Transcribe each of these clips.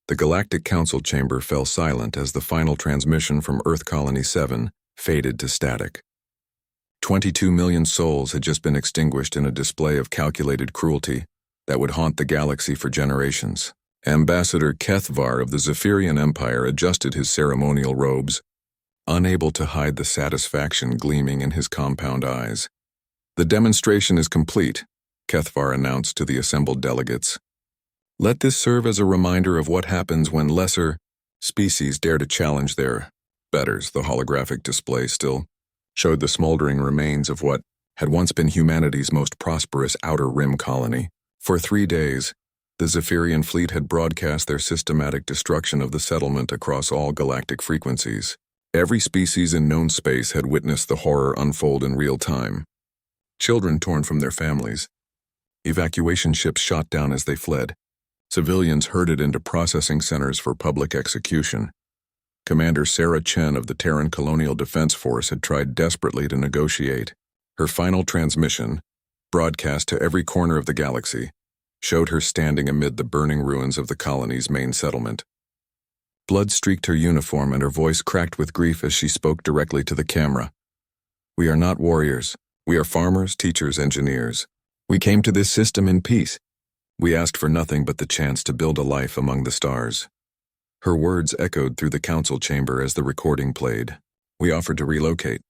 The Galactic Council chamber fell silent as the final transmission from Earth Colony 7 faded to static. 22 million souls had just been extinguished in a display of calculated cruelty that would haunt the galaxy for generations. Ambassador Kethvar of the Zephyrian Empire adjusted his ceremonial robes, unable to hide the satisfaction gleaming in his compound eyes. "The demonstration is complete," Kethvar announced to the assembled delegates. "Let this serve as a reminder of what happens when lesser species dare to challenge their betters." The holographic display still showed the smoldering remains of what had once been humanity's most prosperous outer rim colony. For 3 days, the Zephyrian fleet had broadcast their systematic destruction of the settlement across all galactic frequencies. Every species in known space had witnessed the horror unfold in real time. Children torn from their families, evacuation ships shot down as they fled, civilians herded into processing centers for public execution. Commander Sarah Chen of the Terran Colonial Defense Force had tried desperately to negotiate. Her final transmission, broadcast to every corner of the galaxy, showed her standing amid the burning ruins of the colony's main settlement. Blood streaked her uniform and her voice cracked with grief as she spoke directly to the camera. "We are not warriors. We are farmers, teachers, engineers. We came to this system in peace. We asked for nothing but the chance to build a life among the stars." Her words echoed through the council chamber as the recording played. "We offered to relocate.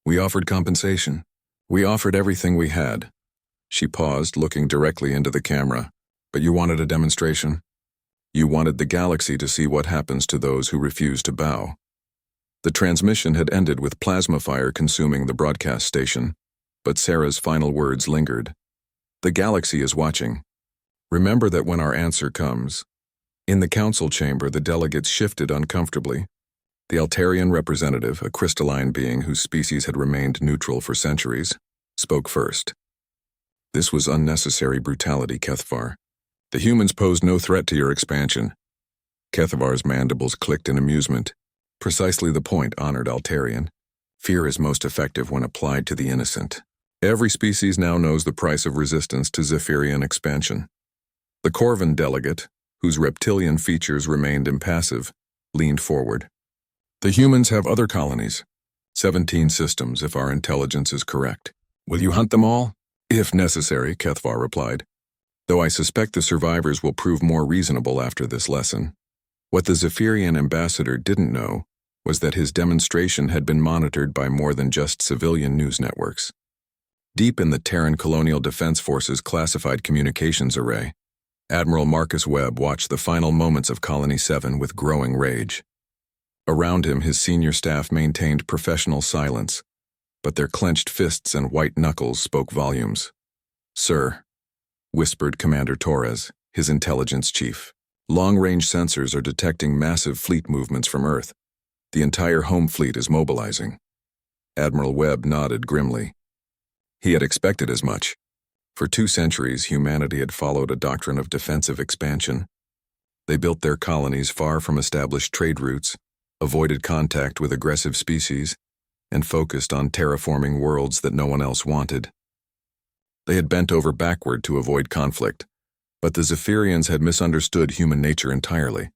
We offered compensation. We offered everything we had." She paused, looking directly into the camera. "But you wanted a demonstration? You wanted the galaxy to see what happens to those who refuse to bow." The transmission had ended with plasma fire consuming the broadcast station, but Sarah's final words lingered. "The galaxy is watching. Remember that when our answer comes." In the council chamber, the delegates shifted uncomfortably. The Altarian representative, a crystalline being whose species had remained neutral for centuries, spoke first. "This was unnecessary brutality, Kethvar. The humans posed no threat to your expansion." Kethvar's mandibles clicked in amusement. "Precisely the point, honored Altarian. Fear is most effective when applied to the innocent. Every species now knows the price of resistance to Zephyrian expansion." The Corvan delegate, whose reptilian features remained impassive, leaned forward. "The humans have other colonies. 17 systems, if our intelligence is correct. Will you hunt them all?" "If necessary," Kethvar replied, "though I suspect the survivors will prove more reasonable after this lesson." What the Zephyrian ambassador didn't know was that his demonstration had been monitored by more than just civilian news networks. Deep in the Terran Colonial Defense Force's classified communications array, Admiral Marcus Webb watched the final moments of Colony 7 with growing rage. Around him, his senior staff maintained professional silence, but their clenched fists and white knuckles spoke volumes. "Sir," whispered Commander Torres, his intelligence chief, "long-range sensors are detecting massive fleet movements from Earth. The entire home fleet is mobilizing." Admiral Webb nodded grimly. He had expected as much. For 2 centuries, humanity had followed a doctrine of defensive expansion. They built their colonies far from established trade routes, avoided contact with aggressive species, and focused on terraforming worlds that no one else wanted. They had bent over backward to avoid conflict, but the Zephyrians had misunderstood human nature entirely.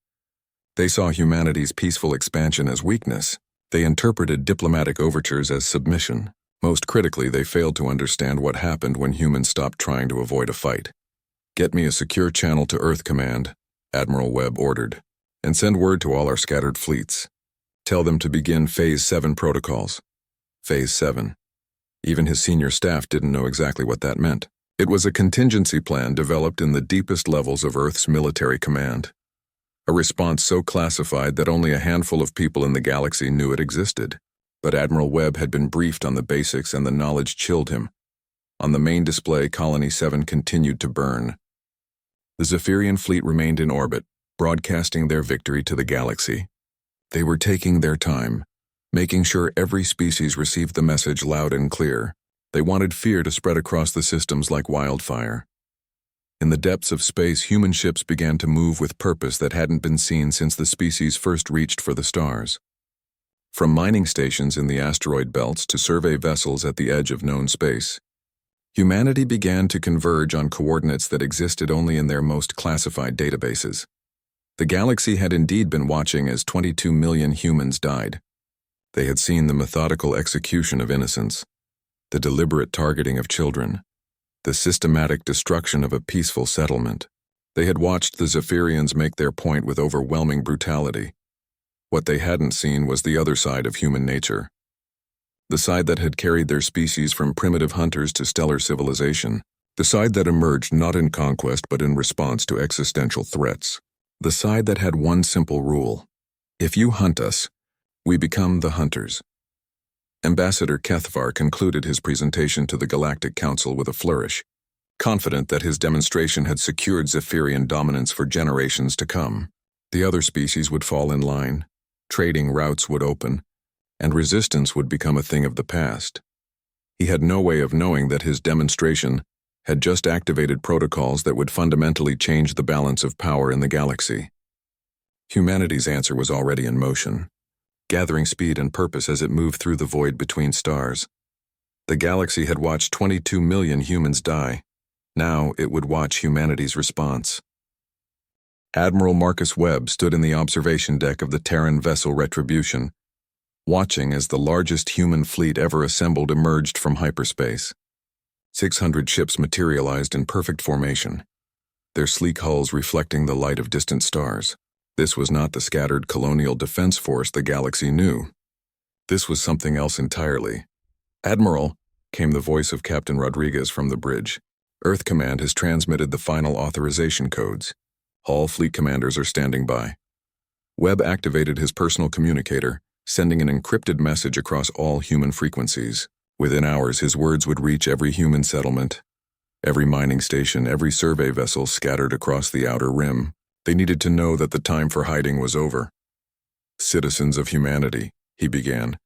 They saw humanity's peaceful expansion as weakness. They interpreted diplomatic overtures as submission. Most critically, they failed to understand what happened when humans stopped trying to avoid a fight. "Get me a secure channel to Earth Command," Admiral Webb ordered, "and send word to all our scattered fleets. Tell them to begin Phase 7 protocols." Phase 7. Even his senior staff didn't know exactly what that meant. It was a contingency plan developed in the deepest levels of Earth's military command. A response so classified that only a handful of people in the galaxy knew it existed. But Admiral Webb had been briefed on the basics and the knowledge chilled him. On the main display, Colony 7 continued to burn. The Zephyrian fleet remained in orbit, broadcasting their victory to the galaxy. They were taking their time, making sure every species received the message loud and clear. They wanted fear to spread across the systems like wildfire. In the depths of space, human ships began to move with purpose that hadn't been seen since the species first reached for the stars. From mining stations in the asteroid belts to survey vessels at the edge of known space, humanity began to converge on coordinates that existed only in their most classified databases. The galaxy had indeed been watching as 22 million humans died. They had seen the methodical execution of innocents, the deliberate targeting of children, the systematic destruction of a peaceful settlement. They had watched the Zephyrians make their point with overwhelming brutality. What they hadn't seen was the other side of human nature. The side that had carried their species from primitive hunters to stellar civilization. The side that emerged not in conquest but in response to existential threats. The side that had one simple rule. If you hunt us, we become the hunters. Ambassador Kethvar concluded his presentation to the Galactic Council with a flourish, confident that his demonstration had secured Zephyrian dominance for generations to come. The other species would fall in line, trading routes would open, and resistance would become a thing of the past. He had no way of knowing that his demonstration had just activated protocols that would fundamentally change the balance of power in the galaxy. Humanity's answer was already in motion, gathering speed and purpose as it moved through the void between stars. The galaxy had watched 22 million humans die. Now it would watch humanity's response. Admiral Marcus Webb stood in the observation deck of the Terran vessel Retribution, watching as the largest human fleet ever assembled emerged from hyperspace. 600 ships materialized in perfect formation, their sleek hulls reflecting the light of distant stars. This was not the scattered colonial defense force the galaxy knew. This was something else entirely. "Admiral," came the voice of Captain Rodriguez from the bridge. "Earth Command has transmitted the final authorization codes. All fleet commanders are standing by." Webb activated his personal communicator, sending an encrypted message across all human frequencies. Within hours, his words would reach every human settlement, every mining station, every survey vessel scattered across the outer rim. They needed to know that the time for hiding was over. "Citizens of humanity," he began,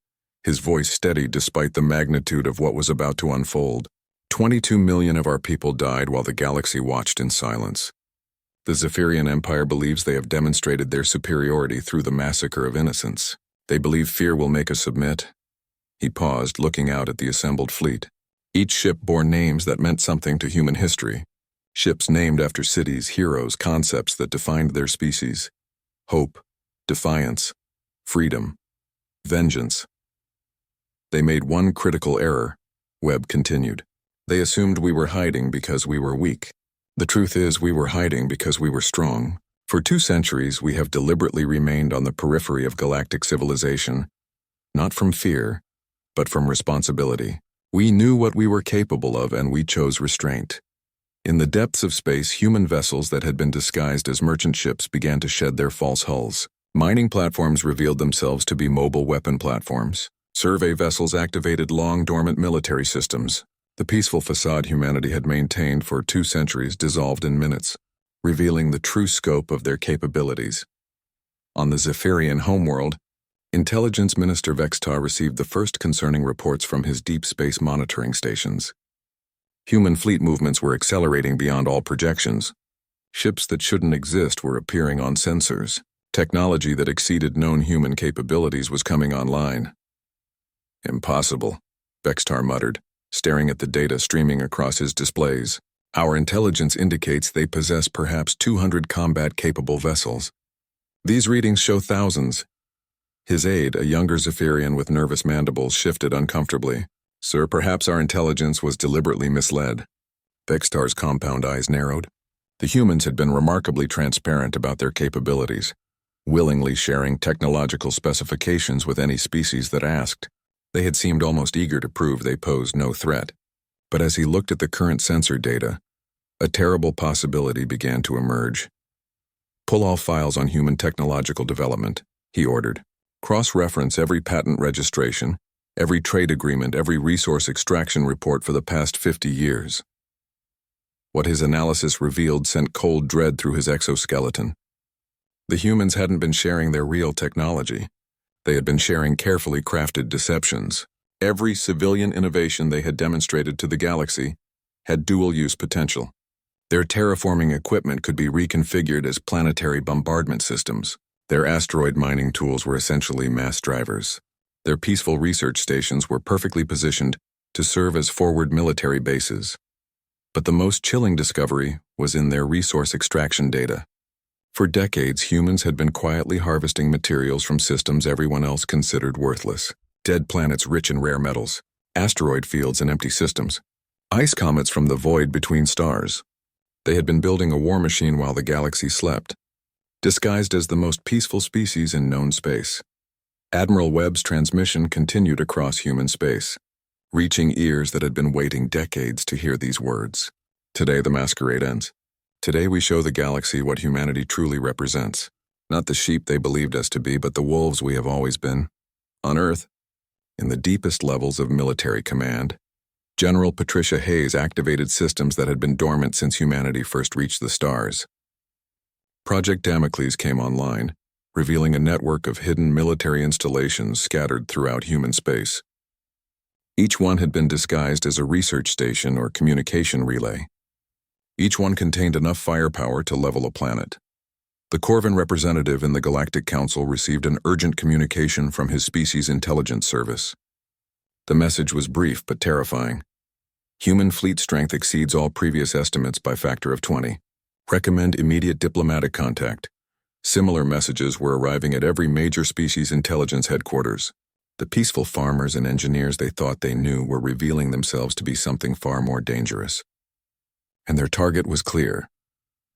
his voice steady despite the magnitude of what was about to unfold. 22 million of our people died while the galaxy watched in silence. The Zephyrian Empire believes they have demonstrated their superiority through the massacre of innocents. They believe fear will make us submit. He paused, looking out at the assembled fleet. Each ship bore names that meant something to human history. Ships named after cities, heroes, concepts that defined their species. Hope, defiance, freedom, vengeance. They made one critical error, Webb continued. They assumed we were hiding because we were weak. The truth is, we were hiding because we were strong. For 2 centuries, we have deliberately remained on the periphery of galactic civilization, not from fear, but from responsibility. We knew what we were capable of, and we chose restraint. In the depths of space, human vessels that had been disguised as merchant ships began to shed their false hulls. Mining platforms revealed themselves to be mobile weapon platforms. Survey vessels activated long dormant military systems. The peaceful facade humanity had maintained for 2 centuries dissolved in minutes, revealing the true scope of their capabilities. On the Zephyrian homeworld, Intelligence Minister Vextar received the first concerning reports from his deep space monitoring stations. Human fleet movements were accelerating beyond all projections. Ships that shouldn't exist were appearing on sensors. Technology that exceeded known human capabilities was coming online. "Impossible," Vextar muttered, staring at the data streaming across his displays. "Our intelligence indicates they possess perhaps 200 combat-capable vessels. These readings show thousands." His aide, a younger Zephyrian with nervous mandibles, shifted uncomfortably. "Sir, perhaps our intelligence was deliberately misled." Vextar's compound eyes narrowed. The humans had been remarkably transparent about their capabilities, willingly sharing technological specifications with any species that asked. They had seemed almost eager to prove they posed no threat. But as he looked at the current sensor data, a terrible possibility began to emerge. "Pull all files on human technological development," he ordered. "Cross-reference every patent registration, every trade agreement, every resource extraction report for the past 50 years. What his analysis revealed sent cold dread through his exoskeleton. The humans hadn't been sharing their real technology. They had been sharing carefully crafted deceptions. Every civilian innovation they had demonstrated to the galaxy had dual-use potential. Their terraforming equipment could be reconfigured as planetary bombardment systems. Their asteroid mining tools were essentially mass drivers. Their peaceful research stations were perfectly positioned to serve as forward military bases. But the most chilling discovery was in their resource extraction data. For decades, humans had been quietly harvesting materials from systems everyone else considered worthless. Dead planets rich in rare metals, asteroid fields and empty systems, ice comets from the void between stars. They had been building a war machine while the galaxy slept, disguised as the most peaceful species in known space. Admiral Webb's transmission continued across human space, reaching ears that had been waiting decades to hear these words. Today the masquerade ends. Today we show the galaxy what humanity truly represents. Not the sheep they believed us to be, but the wolves we have always been. On Earth, in the deepest levels of military command, General Patricia Hayes activated systems that had been dormant since humanity first reached the stars. Project Damocles came online, revealing a network of hidden military installations scattered throughout human space. Each one had been disguised as a research station or communication relay. Each one contained enough firepower to level a planet. The Corvin representative in the Galactic Council received an urgent communication from his species intelligence service. The message was brief but terrifying. Human fleet strength exceeds all previous estimates by factor of 20. Recommend immediate diplomatic contact. Similar messages were arriving at every major species intelligence headquarters. The peaceful farmers and engineers they thought they knew were revealing themselves to be something far more dangerous. And their target was clear.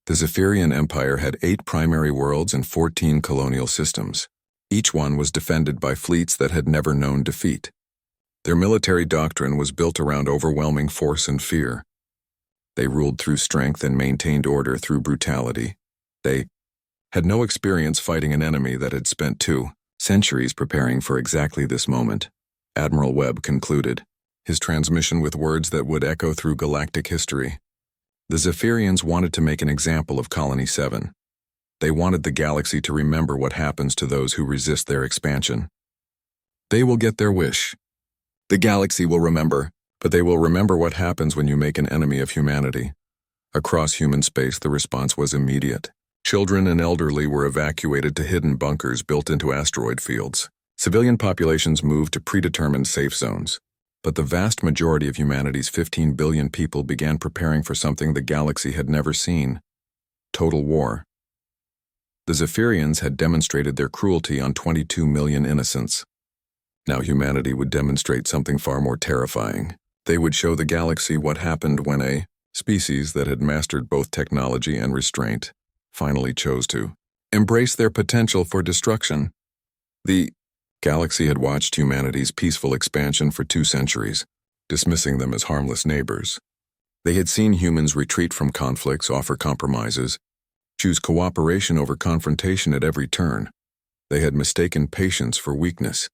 The Zephyrian Empire had 8 primary worlds and 14 colonial systems. Each one was defended by fleets that had never known defeat. Their military doctrine was built around overwhelming force and fear. They ruled through strength and maintained order through brutality. They had no experience fighting an enemy that had spent 2 centuries preparing for exactly this moment. Admiral Webb concluded, his transmission with words that would echo through galactic history. The Zephyrians wanted to make an example of Colony 7. They wanted the galaxy to remember what happens to those who resist their expansion. They will get their wish. The galaxy will remember, but they will remember what happens when you make an enemy of humanity. Across human space, the response was immediate. Children and elderly were evacuated to hidden bunkers built into asteroid fields. Civilian populations moved to predetermined safe zones. But the vast majority of humanity's 15 billion people began preparing for something the galaxy had never seen: total war. The Zephyrians had demonstrated their cruelty on 22 million innocents. Now humanity would demonstrate something far more terrifying. They would show the galaxy what happened when a species that had mastered both technology and restraint finally chose to embrace their potential for destruction. The galaxy had watched humanity's peaceful expansion for 2 centuries, dismissing them as harmless neighbors. They had seen humans retreat from conflicts, offer compromises, choose cooperation over confrontation at every turn. They had mistaken patience for weakness.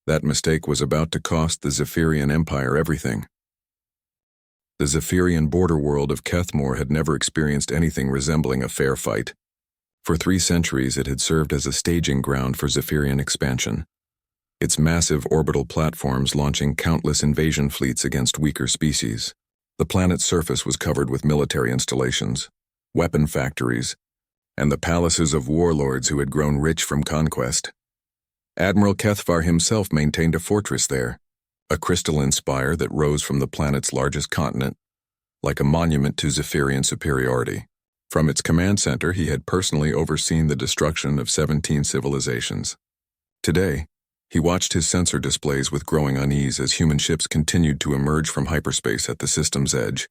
That mistake was about to cost the Zephyrian Empire everything. The Zephyrian border world of Kethmore had never experienced anything resembling a fair fight. For 3 centuries, it had served as a staging ground for Zephyrian expansion, its massive orbital platforms launching countless invasion fleets against weaker species. The planet's surface was covered with military installations, weapon factories, and the palaces of warlords who had grown rich from conquest. Admiral Kethvar himself maintained a fortress there, a crystalline spire that rose from the planet's largest continent, like a monument to Zephyrian superiority. From its command center, he had personally overseen the destruction of 17 civilizations. Today, he watched his sensor displays with growing unease as human ships continued to emerge from hyperspace at the system's edge.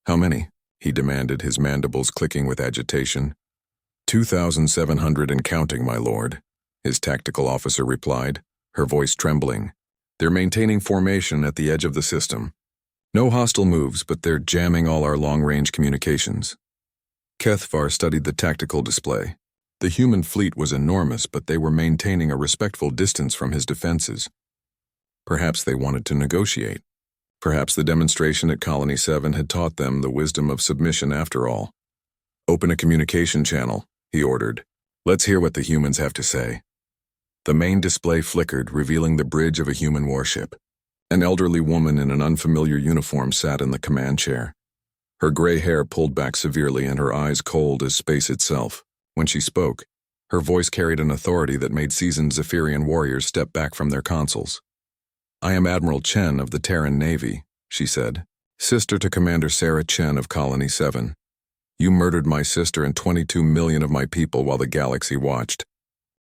"How many?" he demanded, his mandibles clicking with agitation. 2,700 and counting, my lord," his tactical officer replied, her voice trembling. "They're maintaining formation at the edge of the system. No hostile moves, but they're jamming all our long-range communications." Kethvar studied the tactical display. The human fleet was enormous, but they were maintaining a respectful distance from his defenses. Perhaps they wanted to negotiate. Perhaps the demonstration at Colony 7 had taught them the wisdom of submission after all. "Open a communication channel," he ordered. "Let's hear what the humans have to say." The main display flickered, revealing the bridge of a human warship. An elderly woman in an unfamiliar uniform sat in the command chair. Her gray hair pulled back severely and her eyes cold as space itself. When she spoke, her voice carried an authority that made seasoned Zephyrian warriors step back from their consoles. "I am Admiral Chen of the Terran Navy," she said, "sister to Commander Sarah Chen of Colony 7. You murdered my sister and 22 million of my people while the galaxy watched.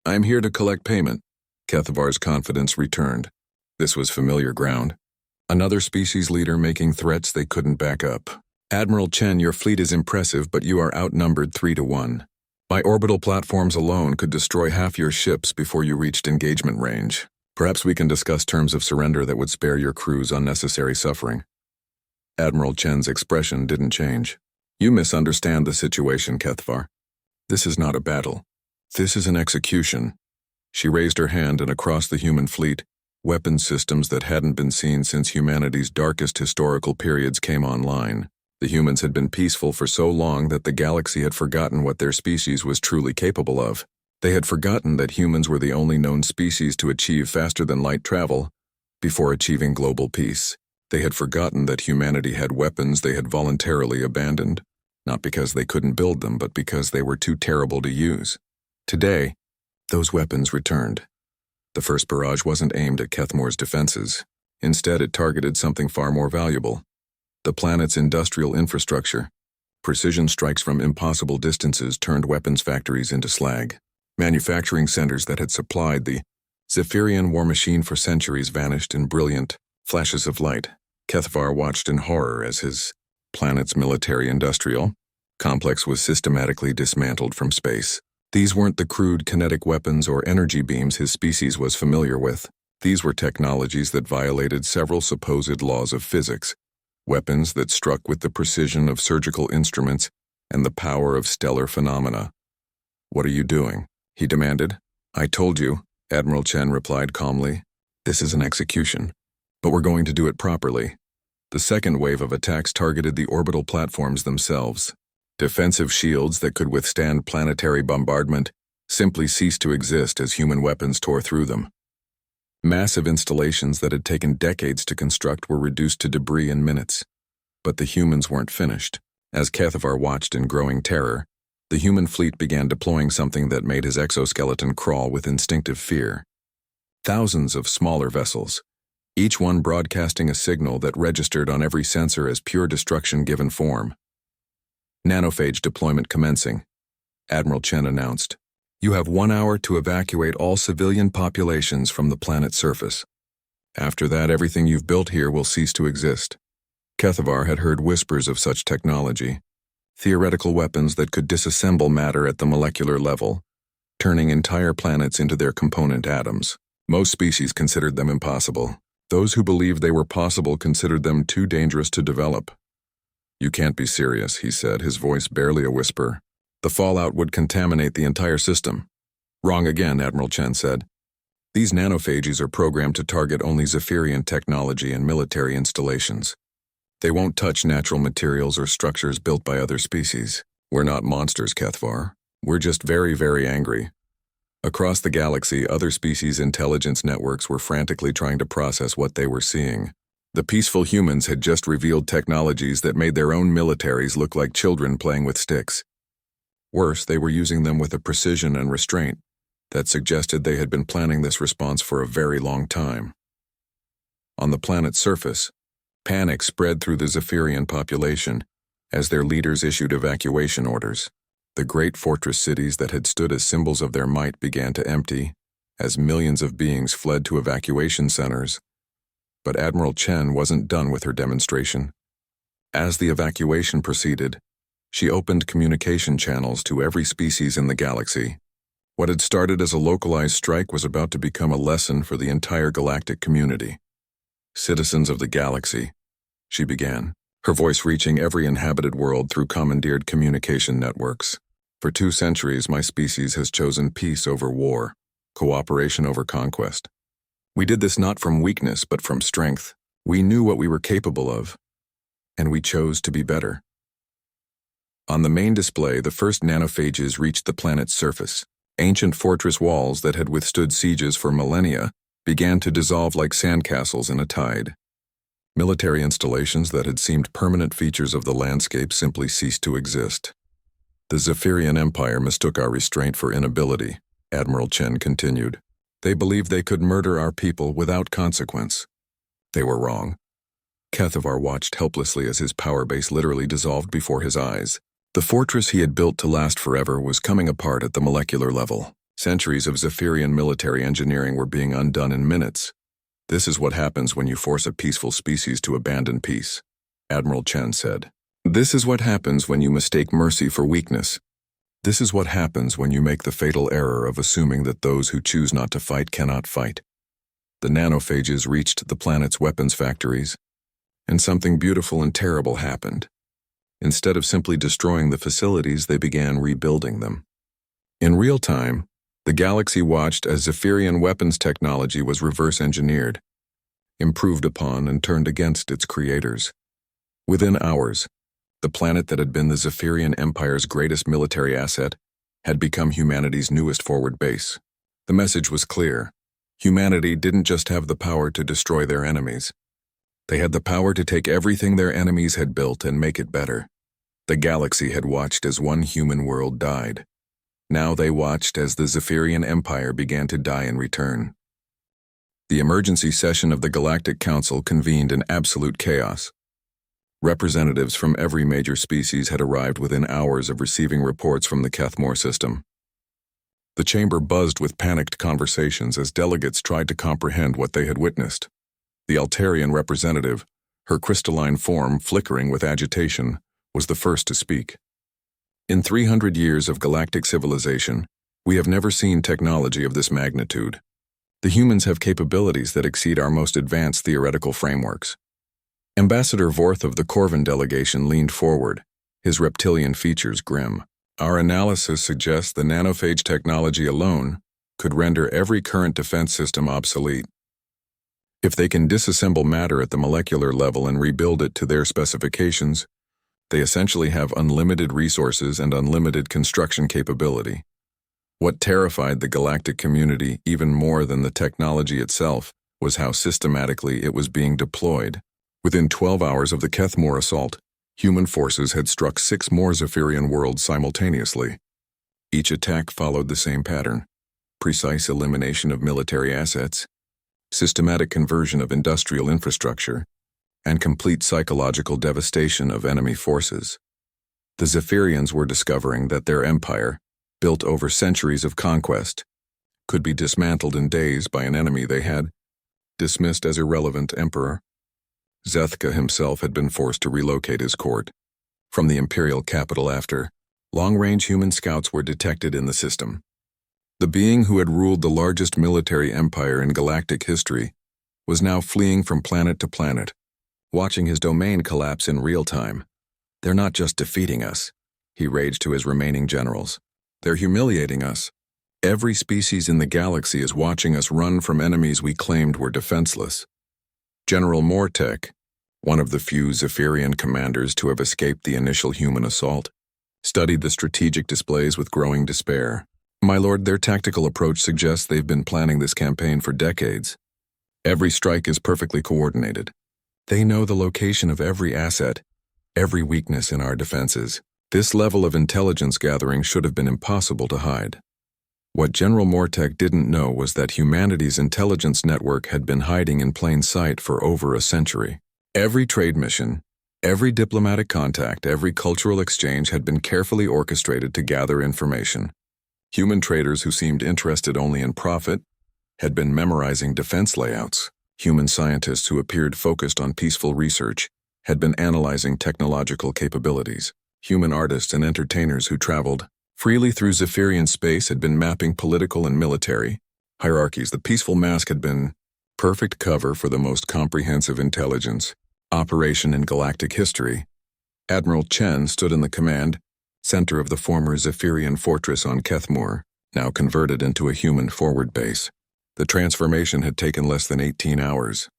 I am here to collect payment. Kethavar's confidence returned. This was familiar ground. Another species leader making threats they couldn't back up. Admiral Chen, your fleet is impressive, but you are outnumbered 3-1. My orbital platforms alone could destroy half your ships before you reached engagement range. Perhaps we can discuss terms of surrender that would spare your crews unnecessary suffering. Admiral Chen's expression didn't change. You misunderstand the situation, Kethavar. This is not a battle. This is an execution. She raised her hand, and across the human fleet, weapon systems that hadn't been seen since humanity's darkest historical periods came online. The humans had been peaceful for so long that the galaxy had forgotten what their species was truly capable of. They had forgotten that humans were the only known species to achieve faster-than-light travel before achieving global peace. They had forgotten that humanity had weapons they had voluntarily abandoned, not because they couldn't build them, but because they were too terrible to use. Today, those weapons returned. The first barrage wasn't aimed at Kethavar's defenses. Instead, it targeted something far more valuable. The planet's industrial infrastructure. Precision strikes from impossible distances turned weapons factories into slag. Manufacturing centers that had supplied the Zephyrian war machine for centuries vanished in brilliant flashes of light. Kethavar watched in horror as his planet's military-industrial complex was systematically dismantled from space. These weren't the crude kinetic weapons or energy beams his species was familiar with. These were technologies that violated several supposed laws of physics. Weapons that struck with the precision of surgical instruments and the power of stellar phenomena. What are you doing? He demanded. I told you, Admiral Chen replied calmly. This is an execution, but we're going to do it properly. The second wave of attacks targeted the orbital platforms themselves. Defensive shields that could withstand planetary bombardment simply ceased to exist as human weapons tore through them. Massive installations that had taken decades to construct were reduced to debris in minutes. But the humans weren't finished. As Kethavar watched in growing terror, the human fleet began deploying something that made his exoskeleton crawl with instinctive fear. Thousands of smaller vessels, each one broadcasting a signal that registered on every sensor as pure destruction given form. Nanophage deployment commencing, Admiral Chen announced. You have 1 hour to evacuate all civilian populations from the planet's surface. After that, everything you've built here will cease to exist. Kethavar had heard whispers of such technology, theoretical weapons that could disassemble matter at the molecular level, turning entire planets into their component atoms. Most species considered them impossible. Those who believed they were possible considered them too dangerous to develop. You can't be serious, he said, his voice barely a whisper. The fallout would contaminate the entire system. Wrong again, Admiral Chen said. These nanophages are programmed to target only Zephyrian technology and military installations. They won't touch natural materials or structures built by other species. We're not monsters, Kethavar. We're just very, very angry. Across the galaxy, other species' intelligence networks were frantically trying to process what they were seeing. The peaceful humans had just revealed technologies that made their own militaries look like children playing with sticks. Worse, they were using them with a precision and restraint that suggested they had been planning this response for a very long time. On the planet's surface, panic spread through the Zephyrian population as their leaders issued evacuation orders. The great fortress cities that had stood as symbols of their might began to empty as millions of beings fled to evacuation centers. But Admiral Chen wasn't done with her demonstration. As the evacuation proceeded, she opened communication channels to every species in the galaxy. What had started as a localized strike was about to become a lesson for the entire galactic community. Citizens of the galaxy, she began, her voice reaching every inhabited world through commandeered communication networks. For 2 centuries, my species has chosen peace over war, cooperation over conquest. We did this not from weakness, but from strength. We knew what we were capable of, and we chose to be better. On the main display, the first nanophages reached the planet's surface. Ancient fortress walls that had withstood sieges for millennia began to dissolve like sandcastles in a tide. Military installations that had seemed permanent features of the landscape simply ceased to exist. The Zephyrian Empire mistook our restraint for inability, Admiral Chen continued. They believed they could murder our people without consequence. They were wrong. Kethavar watched helplessly as his power base literally dissolved before his eyes. The fortress he had built to last forever was coming apart at the molecular level. Centuries of Zephyrian military engineering were being undone in minutes. This is what happens when you force a peaceful species to abandon peace, Admiral Chen said. This is what happens when you mistake mercy for weakness. This is what happens when you make the fatal error of assuming that those who choose not to fight cannot fight. The nanophages reached the planet's weapons factories, and something beautiful and terrible happened. Instead of simply destroying the facilities, they began rebuilding them. In real time, the galaxy watched as Zephyrian weapons technology was reverse-engineered, improved upon, and turned against its creators. Within hours, the planet that had been the Zephyrian Empire's greatest military asset had become humanity's newest forward base. The message was clear. Humanity didn't just have the power to destroy their enemies. They had the power to take everything their enemies had built and make it better. The galaxy had watched as one human world died. Now they watched as the Zephyrian Empire began to die in return. The emergency session of the Galactic Council convened in absolute chaos. Representatives from every major species had arrived within hours of receiving reports from the Kethmore system. The chamber buzzed with panicked conversations as delegates tried to comprehend what they had witnessed. The Altarian representative, her crystalline form flickering with agitation, was the first to speak. In 300 years of galactic civilization, we have never seen technology of this magnitude. The humans have capabilities that exceed our most advanced theoretical frameworks. Ambassador Vorth of the Corvin delegation leaned forward, his reptilian features grim. Our analysis suggests the nanophage technology alone could render every current defense system obsolete. If they can disassemble matter at the molecular level and rebuild it to their specifications, they essentially have unlimited resources and unlimited construction capability. What terrified the galactic community even more than the technology itself was how systematically it was being deployed. Within 12 hours of the Kethmore assault, human forces had struck 6 more Zephyrian worlds simultaneously. Each attack followed the same pattern: precise elimination of military assets, systematic conversion of industrial infrastructure, and complete psychological devastation of enemy forces. The Zephyrians were discovering that their empire, built over centuries of conquest, could be dismantled in days by an enemy they had dismissed as irrelevant emperor. Zethka himself had been forced to relocate his court from the imperial capital after long-range human scouts were detected in the system. The being who had ruled the largest military empire in galactic history was now fleeing from planet to planet, watching his domain collapse in real time. They're not just defeating us, he raged to his remaining generals. They're humiliating us. Every species in the galaxy is watching us run from enemies we claimed were defenseless. General Mortek, one of the few Zephyrian commanders to have escaped the initial human assault, studied the strategic displays with growing despair. My lord, their tactical approach suggests they've been planning this campaign for decades. Every strike is perfectly coordinated. They know the location of every asset, every weakness in our defenses. This level of intelligence gathering should have been impossible to hide. What General Mortek didn't know was that humanity's intelligence network had been hiding in plain sight for over a century. Every trade mission, every diplomatic contact, every cultural exchange had been carefully orchestrated to gather information. Human traders who seemed interested only in profit had been memorizing defense layouts. Human scientists who appeared focused on peaceful research had been analyzing technological capabilities. Human artists and entertainers who traveled freely through Zephyrian space had been mapping political and military hierarchies. The peaceful mask had been perfect cover for the most comprehensive intelligence operation in galactic history. Admiral Chen stood in the command center of the former Zephyrian fortress on Kethmore, now converted into a human forward base. The transformation had taken less than 18 hours.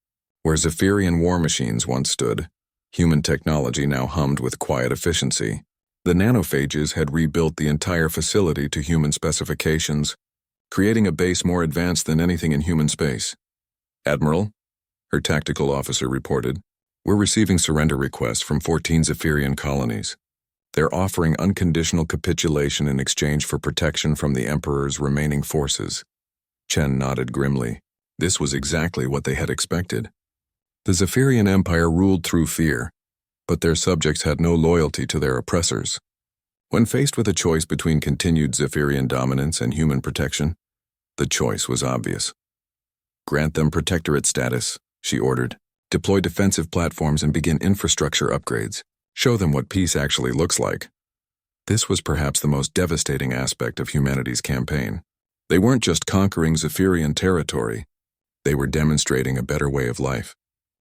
Where Zephyrian war machines once stood, human technology now hummed with quiet efficiency. The nanophages had rebuilt the entire facility to human specifications, creating a base more advanced than anything in human space. Admiral, her tactical officer reported, we're receiving surrender requests from 14 Zephyrian colonies. They're offering unconditional capitulation in exchange for protection from the Emperor's remaining forces. Chen nodded grimly. This was exactly what they had expected. The Zephyrian Empire ruled through fear, but their subjects had no loyalty to their oppressors. When faced with a choice between continued Zephyrian dominance and human protection, the choice was obvious. Grant them protectorate status, she ordered. Deploy defensive platforms and begin infrastructure upgrades. Show them what peace actually looks like. This was perhaps the most devastating aspect of humanity's campaign. They weren't just conquering Zephyrian territory. They were demonstrating a better way of life.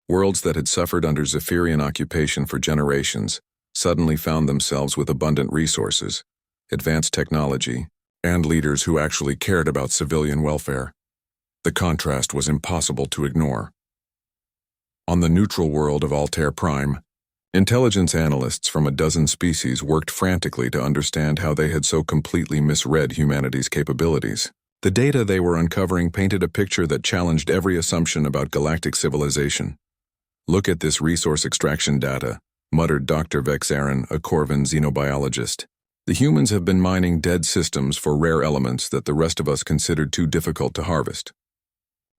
Worlds that had suffered under Zephyrian occupation for generations suddenly found themselves with abundant resources, advanced technology, and leaders who actually cared about civilian welfare. The contrast was impossible to ignore. On the neutral world of Altair Prime, intelligence analysts from a dozen species worked frantically to understand how they had so completely misread humanity's capabilities. The data they were uncovering painted a picture that challenged every assumption about galactic civilization. "Look at this resource extraction data," muttered Dr. Vexarin, a Corvan xenobiologist. "The humans have been mining dead systems for rare elements that the rest of us considered too difficult to harvest.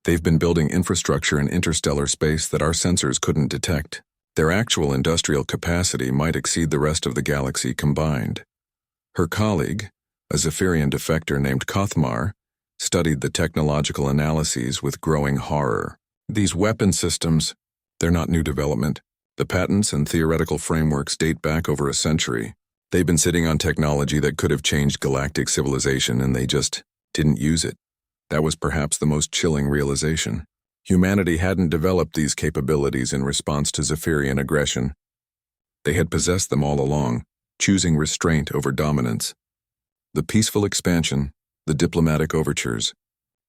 They've been building infrastructure in interstellar space that our sensors couldn't detect. Their actual industrial capacity might exceed the rest of the galaxy combined." Her colleague, a Zephyrian defector named Kothmar, studied the technological analyses with growing horror. These weapon systems, they're not new development. The patents and theoretical frameworks date back over a century. They've been sitting on technology that could have changed galactic civilization, and they just didn't use it. That was perhaps the most chilling realization. Humanity hadn't developed these capabilities in response to Zephyrian aggression. They had possessed them all along, choosing restraint over dominance. The peaceful expansion, the diplomatic overtures,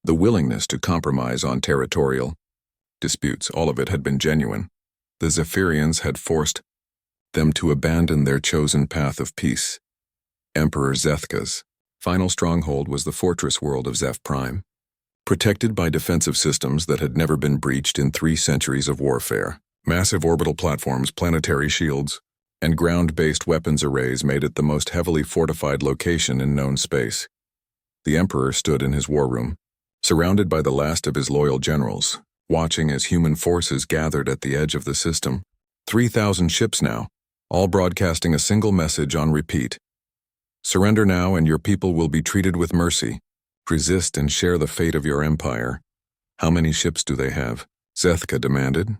the willingness to compromise on territorial disputes, all of it had been genuine. The Zephyrians had forced them to abandon their chosen path of peace. Emperor Zethka's final stronghold was the fortress world of Zeph Prime, protected by defensive systems that had never been breached in 3 centuries of warfare. Massive orbital platforms, planetary shields, and ground-based weapons arrays made it the most heavily fortified location in known space. The Emperor stood in his war room, surrounded by the last of his loyal generals, watching as human forces gathered at the edge of the system. 3,000 ships now, all broadcasting a single message on repeat. "Surrender now and your people will be treated with mercy. Resist and share the fate of your empire." "How many ships do they have?" Zethka demanded.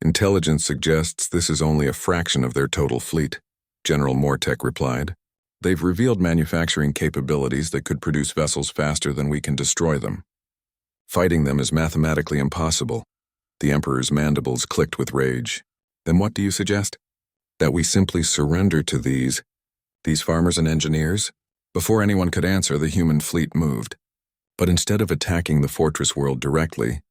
"Intelligence suggests this is only a fraction of their total fleet," General Mortek replied. "They've revealed manufacturing capabilities that could produce vessels faster than we can destroy them. Fighting them is mathematically impossible." The Emperor's mandibles clicked with rage. "Then what do you suggest? That we simply surrender to these farmers and engineers?" Before anyone could answer, the human fleet moved. But instead of attacking the fortress world directly,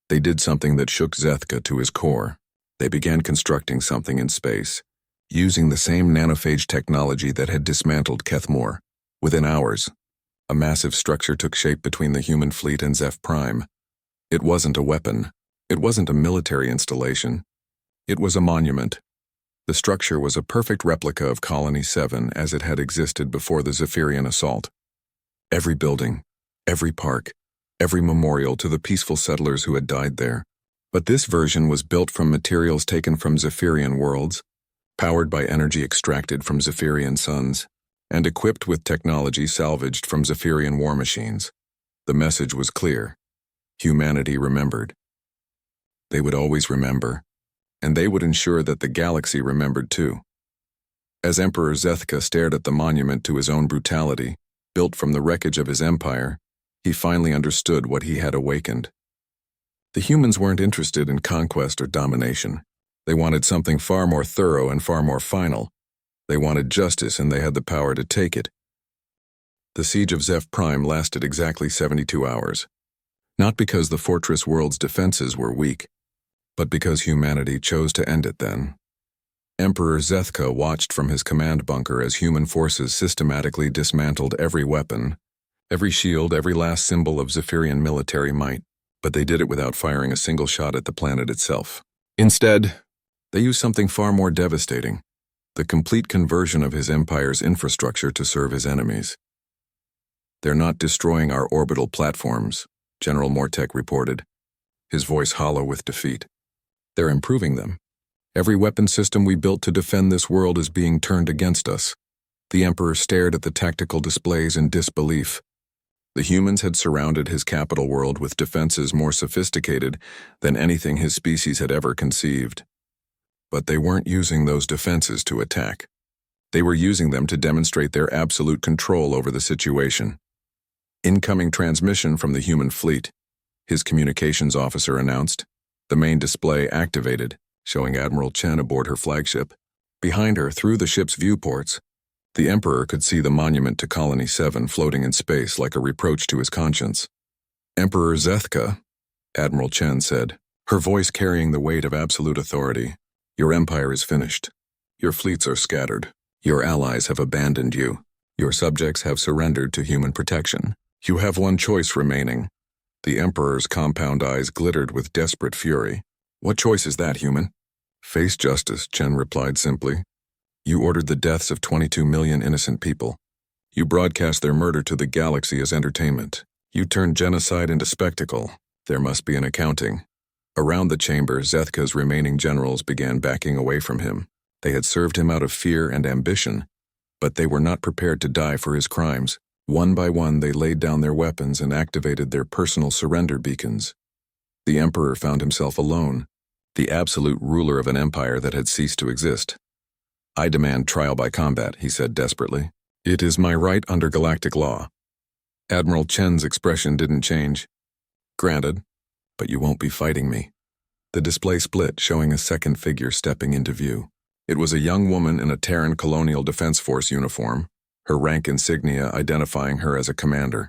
they did something that shook Zethka to his core. They began constructing something in space, using the same nanophage technology that had dismantled Kethmor. Within hours, a massive structure took shape between the human fleet and Zeph Prime. It wasn't a weapon. It wasn't a military installation. It was a monument. The structure was a perfect replica of Colony 7 as it had existed before the Zephyrian assault. Every building, every park, every memorial to the peaceful settlers who had died there. But this version was built from materials taken from Zephyrian worlds, powered by energy extracted from Zephyrian suns, and equipped with technology salvaged from Zephyrian war machines. The message was clear. Humanity remembered. They would always remember, and they would ensure that the galaxy remembered too. As Emperor Zethka stared at the monument to his own brutality, built from the wreckage of his empire, he finally understood what he had awakened. The humans weren't interested in conquest or domination. They wanted something far more thorough and far more final. They wanted justice, and they had the power to take it. The siege of Zeph Prime lasted exactly 72 hours. Not because the fortress world's defenses were weak, but because humanity chose to end it then. Emperor Zethka watched from his command bunker as human forces systematically dismantled every weapon, every shield, every last symbol of Zephyrian military might, but they did it without firing a single shot at the planet itself. Instead, they used something far more devastating: the complete conversion of his empire's infrastructure to serve his enemies. "They're not destroying our orbital platforms," General Mortek reported, his voice hollow with defeat. "They're improving them. Every weapon system we built to defend this world is being turned against us. The Emperor stared at the tactical displays in disbelief. The humans had surrounded his capital world with defenses more sophisticated than anything his species had ever conceived. But they weren't using those defenses to attack. They were using them to demonstrate their absolute control over the situation. Incoming transmission from the human fleet, his communications officer announced. The main display activated, showing Admiral Chen aboard her flagship. Behind her, through the ship's viewports, the Emperor could see the monument to Colony 7 floating in space like a reproach to his conscience. "Emperor Zethka," Admiral Chen said, her voice carrying the weight of absolute authority, "your empire is finished. Your fleets are scattered. Your allies have abandoned you. Your subjects have surrendered to human protection. You have one choice remaining." The Emperor's compound eyes glittered with desperate fury. "What choice is that, human?" "Face justice," Chen replied simply. "You ordered the deaths of 22 million innocent people. You broadcast their murder to the galaxy as entertainment. You turned genocide into spectacle. There must be an accounting." Around the chamber, Zethka's remaining generals began backing away from him. They had served him out of fear and ambition, but they were not prepared to die for his crimes. One by one, they laid down their weapons and activated their personal surrender beacons. The Emperor found himself alone, the absolute ruler of an empire that had ceased to exist. "I demand trial by combat," he said desperately. "It is my right under galactic law." Admiral Chen's expression didn't change. "Granted, but you won't be fighting me." The display split, showing a second figure stepping into view. It was a young woman in a Terran Colonial Defense Force uniform, her rank insignia identifying her as a commander.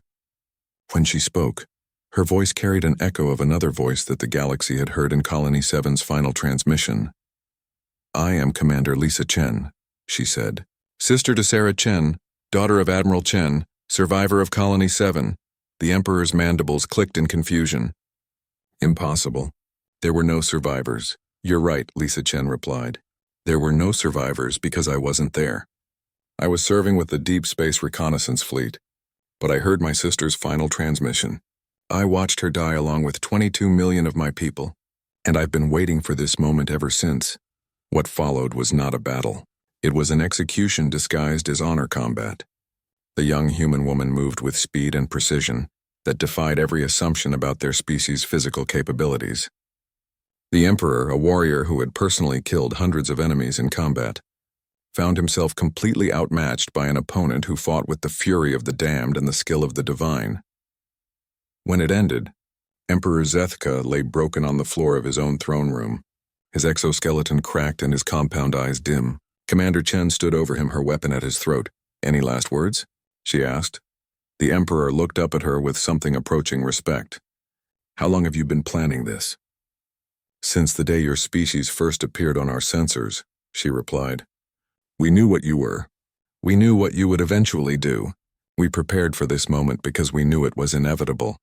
When she spoke, her voice carried an echo of another voice that the galaxy had heard in Colony 7's final transmission. "I am Commander Lisa Chen," she said. "Sister to Sarah Chen, daughter of Admiral Chen, survivor of Colony 7. The Emperor's mandibles clicked in confusion. "Impossible. There were no survivors." "You're right," Lisa Chen replied. "There were no survivors because I wasn't there. I was serving with the Deep Space Reconnaissance Fleet, but I heard my sister's final transmission. I watched her die along with 22 million of my people, and I've been waiting for this moment ever since." What followed was not a battle. It was an execution disguised as honor combat. The young human woman moved with speed and precision that defied every assumption about their species' physical capabilities. The Emperor, a warrior who had personally killed hundreds of enemies in combat, found himself completely outmatched by an opponent who fought with the fury of the damned and the skill of the divine. When it ended, Emperor Zethka lay broken on the floor of his own throne room, his exoskeleton cracked and his compound eyes dim. Commander Chen stood over him, her weapon at his throat. "Any last words?" she asked. The Emperor looked up at her with something approaching respect. "How long have you been planning this?" "Since the day your species first appeared on our sensors," she replied. "We knew what you were. We knew what you would eventually do. We prepared for this moment because we knew it was inevitable.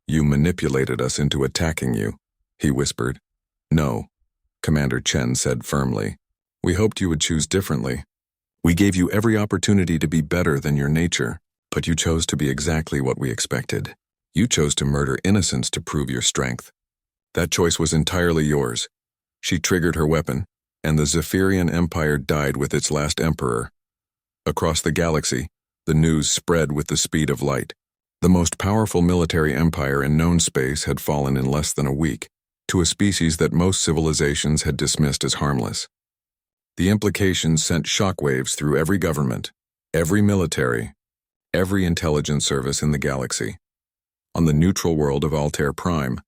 You manipulated us into attacking you," he whispered. "No," Commander Chen said firmly. "We hoped you would choose differently. We gave you every opportunity to be better than your nature, but you chose to be exactly what we expected. You chose to murder innocents to prove your strength. That choice was entirely yours." She triggered her weapon, and the Zephyrian Empire died with its last emperor. Across the galaxy, the news spread with the speed of light. The most powerful military empire in known space had fallen in less than a week, to a species that most civilizations had dismissed as harmless. The implications sent shockwaves through every government, every military, every intelligence service in the galaxy. On the neutral world of Altair Prime,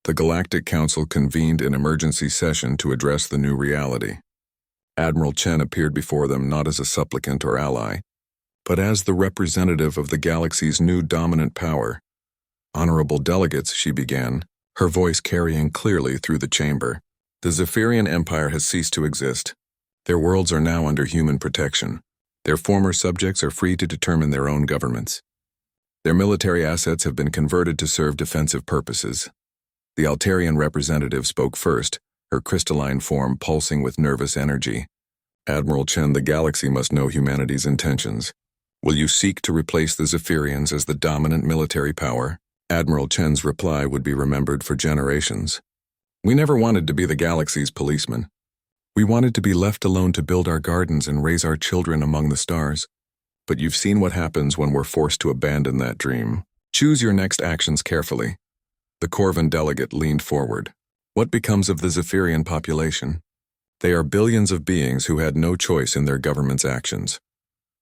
the Galactic Council convened an emergency session to address the new reality. Admiral Chen appeared before them not as a supplicant or ally, but as the representative of the galaxy's new dominant power. "Honorable delegates," she began, her voice carrying clearly through the chamber. "The Zephyrian Empire has ceased to exist. Their worlds are now under human protection. Their former subjects are free to determine their own governments. Their military assets have been converted to serve defensive purposes." The Altarian representative spoke first, her crystalline form pulsing with nervous energy. "Admiral Chen, the galaxy must know humanity's intentions. Will you seek to replace the Zephyrians as the dominant military power?" Admiral Chen's reply would be remembered for generations. "We never wanted to be the galaxy's policeman. We wanted to be left alone to build our gardens and raise our children among the stars. But you've seen what happens when we're forced to abandon that dream. Choose your next actions carefully. The Corvan delegate leaned forward. What becomes of the Zephyrian population? They are billions of beings who had no choice in their government's actions.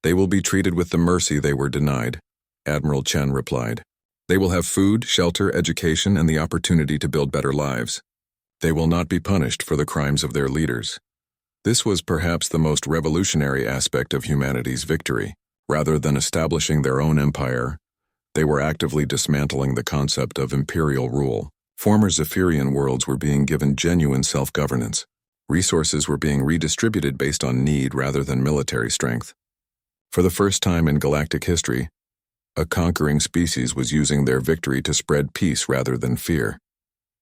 They will be treated with the mercy they were denied, Admiral Chen replied. They will have food, shelter, education, and the opportunity to build better lives. They will not be punished for the crimes of their leaders. This was perhaps the most revolutionary aspect of humanity's victory. Rather than establishing their own empire, they were actively dismantling the concept of imperial rule. Former Zephyrian worlds were being given genuine self-governance. Resources were being redistributed based on need rather than military strength. For the first time in galactic history, a conquering species was using their victory to spread peace rather than fear.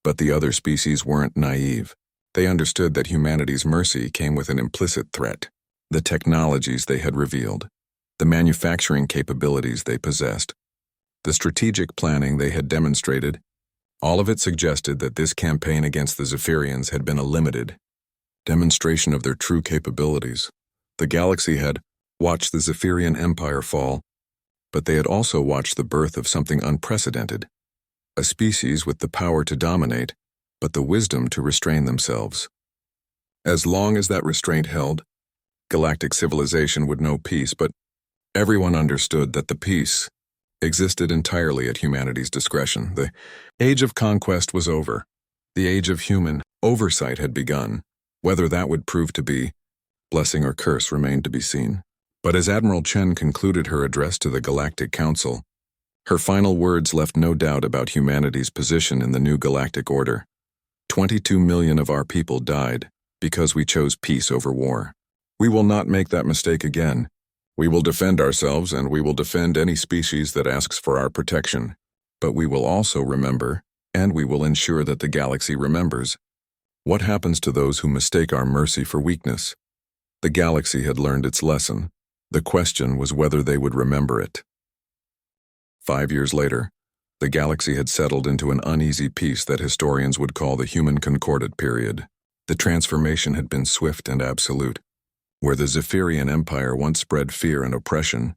But the other species weren't naive. They understood that humanity's mercy came with an implicit threat: the technologies they had revealed, the manufacturing capabilities they possessed, the strategic planning they had demonstrated. All of it suggested that this campaign against the Zephyrians had been a limited demonstration of their true capabilities. The galaxy had watched the Zephyrian Empire fall, but they had also watched the birth of something unprecedented, a species with the power to dominate, but the wisdom to restrain themselves. As long as that restraint held, galactic civilization would know peace, but everyone understood that the peace existed entirely at humanity's discretion. The age of conquest was over. The age of human oversight had begun. Whether that would prove to be blessing or curse remained to be seen. But as Admiral Chen concluded her address to the Galactic Council, her final words left no doubt about humanity's position in the new galactic order. 22 million of our people died because we chose peace over war. We will not make that mistake again. We will defend ourselves, and we will defend any species that asks for our protection. But we will also remember, and we will ensure that the galaxy remembers. What happens to those who mistake our mercy for weakness? The galaxy had learned its lesson. The question was whether they would remember it. 5 years later, the galaxy had settled into an uneasy peace that historians would call the Human Concordate period. The transformation had been swift and absolute. Where the Zephyrian Empire once spread fear and oppression,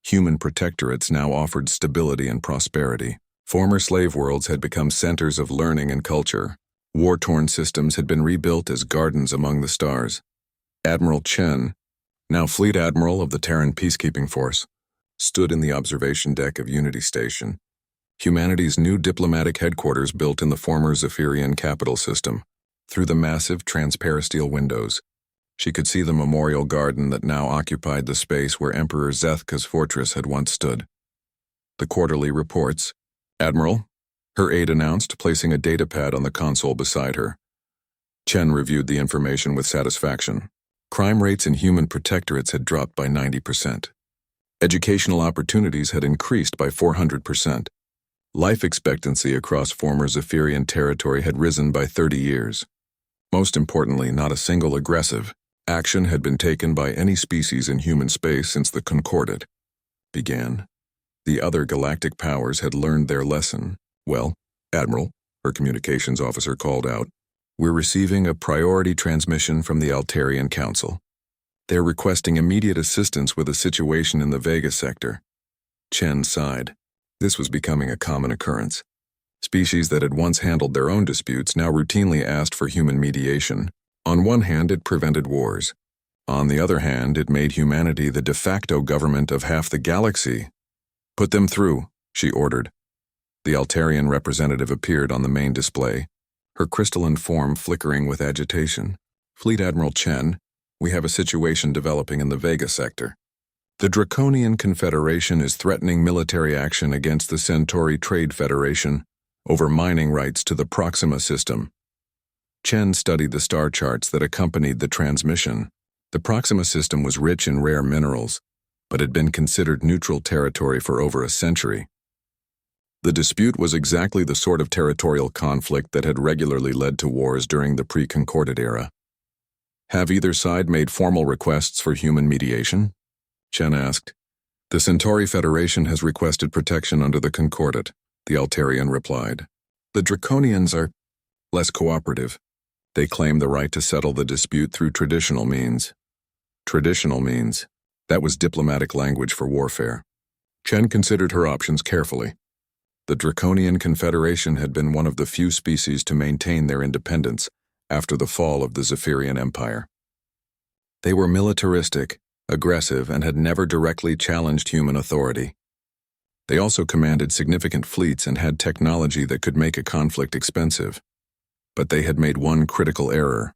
human protectorates now offered stability and prosperity. Former slave worlds had become centers of learning and culture. War-torn systems had been rebuilt as gardens among the stars. Admiral Chen, now Fleet Admiral of the Terran Peacekeeping Force, stood in the observation deck of Unity Station, humanity's new diplomatic headquarters built in the former Zephyrian capital system. Through the massive transparasteel windows, she could see the memorial garden that now occupied the space where Emperor Zethka's fortress had once stood. The quarterly reports. Admiral, her aide announced, placing a datapad on the console beside her. Chen reviewed the information with satisfaction. Crime rates in human protectorates had dropped by 90%. Educational opportunities had increased by 400%. Life expectancy across former Zephyrian territory had risen by 30 years. Most importantly, not a single aggressive action had been taken by any species in human space since the Concordate began. The other galactic powers had learned their lesson. Well, Admiral, her communications officer called out, we're receiving a priority transmission from the Altarian Council. They're requesting immediate assistance with a situation in the Vega sector. Chen sighed. This was becoming a common occurrence. Species that had once handled their own disputes now routinely asked for human mediation. On one hand, it prevented wars. On the other hand, it made humanity the de facto government of half the galaxy. Put them through, she ordered. The Altarian representative appeared on the main display, her crystalline form flickering with agitation. Fleet Admiral Chen, we have a situation developing in the Vega sector. The Draconian Confederation is threatening military action against the Centauri Trade Federation over mining rights to the Proxima system. Chen studied the star charts that accompanied the transmission. The Proxima system was rich in rare minerals, but had been considered neutral territory for over a century. The dispute was exactly the sort of territorial conflict that had regularly led to wars during the pre-Concordate era. Have either side made formal requests for human mediation? Chen asked. The Centauri Federation has requested protection under the Concordate, the Altarian replied. The Draconians are less cooperative. They claim the right to settle the dispute through traditional means. Traditional means. That was diplomatic language for warfare. Chen considered her options carefully. The Draconian Confederation had been one of the few species to maintain their independence after the fall of the Zephyrian Empire. They were militaristic, aggressive, and had never directly challenged human authority. They also commanded significant fleets and had technology that could make a conflict expensive. But they had made one critical error.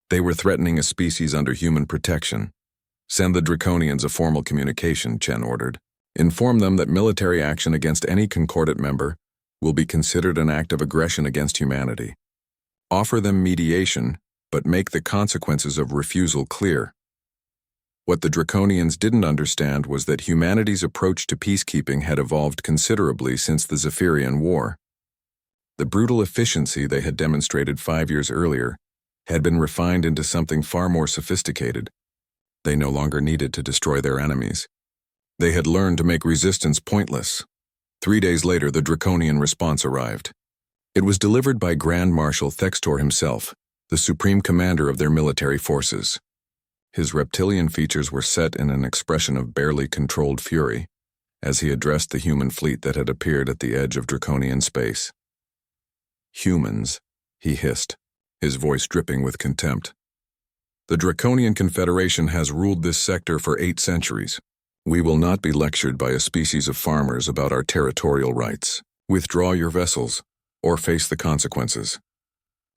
They were threatening a species under human protection. Send the Draconians a formal communication, Chen ordered. Inform them that military action against any Concordat member will be considered an act of aggression against humanity. Offer them mediation, but make the consequences of refusal clear. What the Draconians didn't understand was that humanity's approach to peacekeeping had evolved considerably since the Zephyrian War. The brutal efficiency they had demonstrated 5 years earlier had been refined into something far more sophisticated. They no longer needed to destroy their enemies. They had learned to make resistance pointless. 3 days later, the Draconian response arrived. It was delivered by Grand Marshal Thextor himself, the supreme commander of their military forces. His reptilian features were set in an expression of barely controlled fury as he addressed the human fleet that had appeared at the edge of Draconian space. "Humans," he hissed, his voice dripping with contempt. "The Draconian Confederation has ruled this sector for 8 centuries. We will not be lectured by a species of farmers about our territorial rights. Withdraw your vessels, or face the consequences."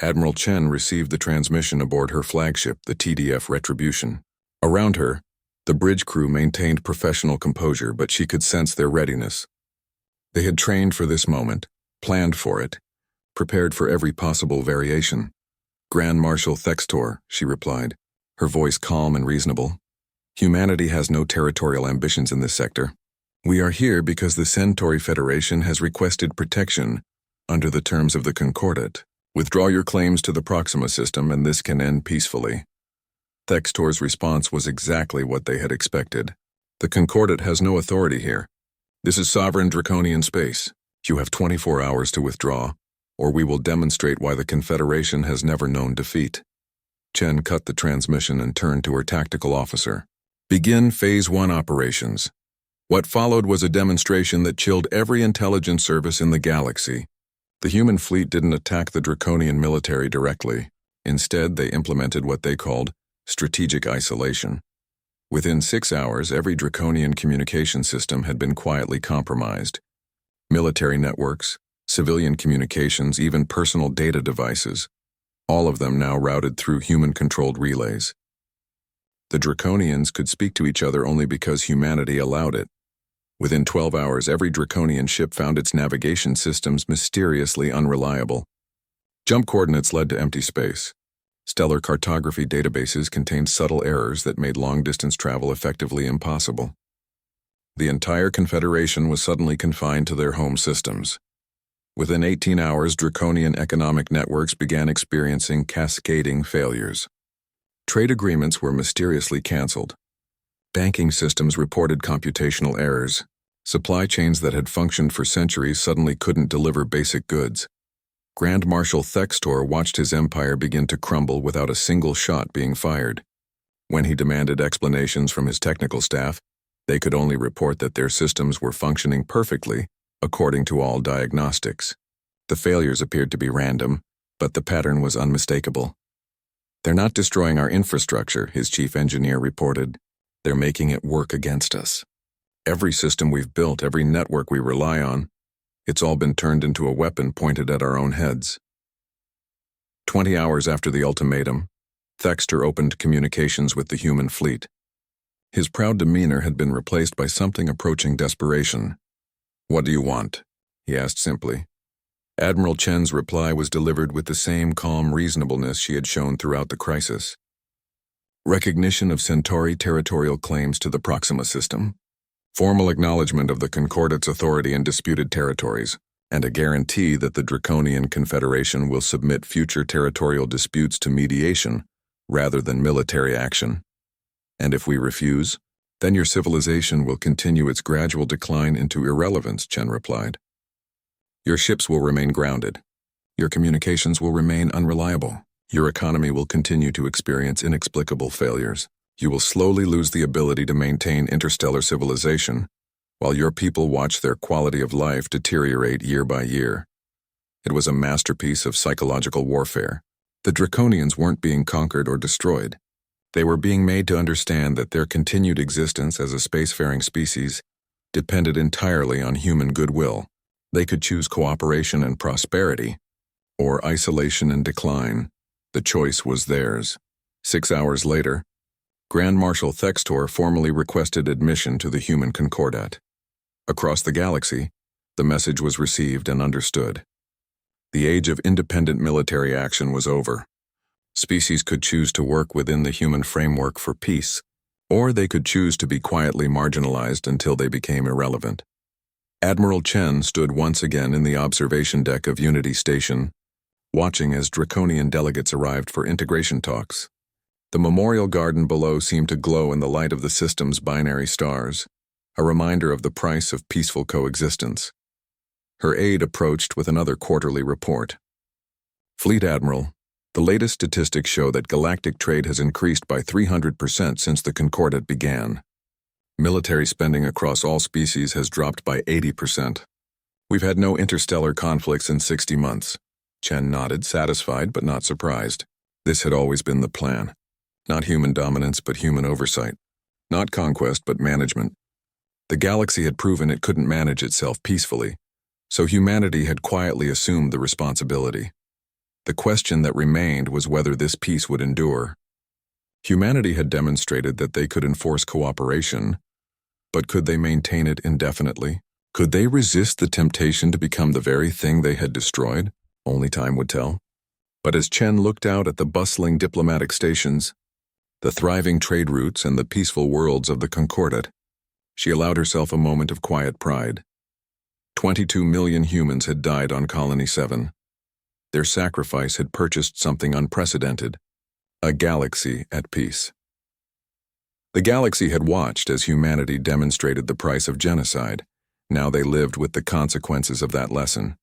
Admiral Chen received the transmission aboard her flagship, the TDF Retribution. Around her, the bridge crew maintained professional composure, but she could sense their readiness. They had trained for this moment, planned for it, prepared for every possible variation. "Grand Marshal Thextor," she replied, her voice calm and reasonable. "Humanity has no territorial ambitions in this sector. We are here because the Centauri Federation has requested protection under the terms of the Concordat. Withdraw your claims to the Proxima system and this can end peacefully." Thextor's response was exactly what they had expected. "The Concordat has no authority here. This is sovereign Draconian space. You have 24 hours to withdraw, or we will demonstrate why the Confederation has never known defeat." Chen cut the transmission and turned to her tactical officer. "Begin Phase 1 operations." What followed was a demonstration that chilled every intelligence service in the galaxy. The human fleet didn't attack the Draconian military directly. Instead, they implemented what they called strategic isolation. Within 6 hours, every Draconian communication system had been quietly compromised. Military networks, civilian communications, even personal data devices, all of them now routed through human-controlled relays. The Draconians could speak to each other only because humanity allowed it. Within 12 hours, every Draconian ship found its navigation systems mysteriously unreliable. Jump coordinates led to empty space. Stellar cartography databases contained subtle errors that made long-distance travel effectively impossible. The entire Confederation was suddenly confined to their home systems. Within 18 hours, Draconian economic networks began experiencing cascading failures. Trade agreements were mysteriously canceled. Banking systems reported computational errors. Supply chains that had functioned for centuries suddenly couldn't deliver basic goods. Grand Marshal Thextor watched his empire begin to crumble without a single shot being fired. When he demanded explanations from his technical staff, they could only report that their systems were functioning perfectly, according to all diagnostics. The failures appeared to be random, but the pattern was unmistakable. "They're not destroying our infrastructure," his chief engineer reported. "They're making it work against us. Every system we've built, every network we rely on, it's all been turned into a weapon pointed at our own heads." 20 hours after the ultimatum, Thextor opened communications with the human fleet. His proud demeanor had been replaced by something approaching desperation. "What do you want?" he asked simply. Admiral Chen's reply was delivered with the same calm reasonableness she had shown throughout the crisis. "Recognition of Centauri territorial claims to the Proxima system, formal acknowledgement of the Concordat's authority in disputed territories, and a guarantee that the Draconian Confederation will submit future territorial disputes to mediation rather than military action. And if we refuse, then your civilization will continue its gradual decline into irrelevance," Chen replied. "Your ships will remain grounded. Your communications will remain unreliable. Your economy will continue to experience inexplicable failures. You will slowly lose the ability to maintain interstellar civilization, while your people watch their quality of life deteriorate year by year. It was a masterpiece of psychological warfare. The Draconians weren't being conquered or destroyed. They were being made to understand that their continued existence as a spacefaring species depended entirely on human goodwill. They could choose cooperation and prosperity, or isolation and decline. The choice was theirs. 6 hours later, Grand Marshal Thextor formally requested admission to the human Concordat. Across the galaxy, the message was received and understood. The age of independent military action was over. Species could choose to work within the human framework for peace, or they could choose to be quietly marginalized until they became irrelevant. Admiral Chen stood once again in the observation deck of Unity Station, watching as Draconian delegates arrived for integration talks. The memorial garden below seemed to glow in the light of the system's binary stars, a reminder of the price of peaceful coexistence. Her aide approached with another quarterly report. Fleet Admiral, the latest statistics show that galactic trade has increased by 300% since the Concordat began. Military spending across all species has dropped by 80%. We've had no interstellar conflicts in 60 months. Chen nodded, satisfied but not surprised. This had always been the plan. Not human dominance, but human oversight. Not conquest, but management. The galaxy had proven it couldn't manage itself peacefully, so humanity had quietly assumed the responsibility. The question that remained was whether this peace would endure. Humanity had demonstrated that they could enforce cooperation, but could they maintain it indefinitely? Could they resist the temptation to become the very thing they had destroyed? Only time would tell. But as Chen looked out at the bustling diplomatic stations, the thriving trade routes and the peaceful worlds of the Concordat, she allowed herself a moment of quiet pride. 22 million humans had died on Colony 7. Their sacrifice had purchased something unprecedented, a galaxy at peace. The galaxy had watched as humanity demonstrated the price of genocide. Now they lived with the consequences of that lesson.